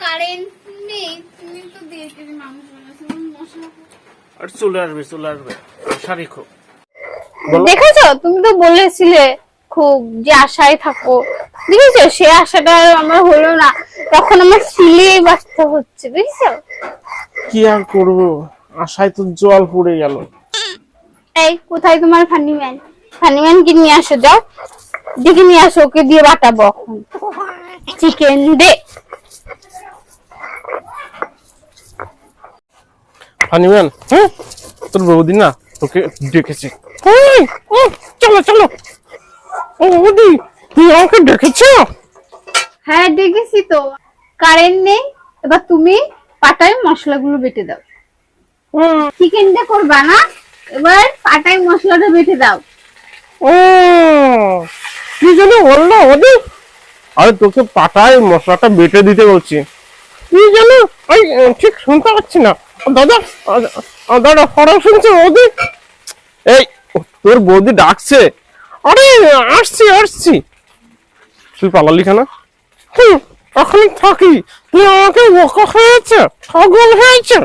Current নেই, তুমি তো দিয়েছি মাংস বানাচ্ছি, মশলা আর চলে আসবে আশা রেখো। দেখেছো, তুমি তো বলেছিলে খুব যে আশায় থাকো, দেখেছো সে আশাটা আমার হলো না, তখন আমার সিলিয়ে বাঁচতে হচ্ছে, বুঝছো? কি আর করবো, আশায় তো জল পড়ে গেল। এই কোথায় তোমার ফানিম্যান? ফানিম্যান কি নিয়ে আসো, যাও দেখে নিয়ে আসো, ওকে দিয়ে বাটাবো এখন চিকেন দে। ফানিম্যান, তোর বৌদি না তোকে ডেকেছে। চলো ও বৌদি, তুই আমাকে ডেকেছ? হ্যাঁ দেখেছি তো, কারেন্ট নেই, এবার তুমি পাটায় মশলাগুলো বেটে দাও। চিকেনটা করবা না, এবার পাটায় মশলাটা বেটে দাও। ও কি জানি বললো বৌদি? আরে তোকে পাটায় মশলাটা বেটে দিতে বলছি, কি জানো আমি ঠিক শুনতে পাচ্ছি না। দাদা দাদা হঠাৎ শুনছে বৌদি। এই তোর বৌদি ডাকছে। আরে আসছি। তুই পালালি কেন? এখন থাকি, তুই আমাকে বোকা হয়েছে, ছাগল হয়েছে।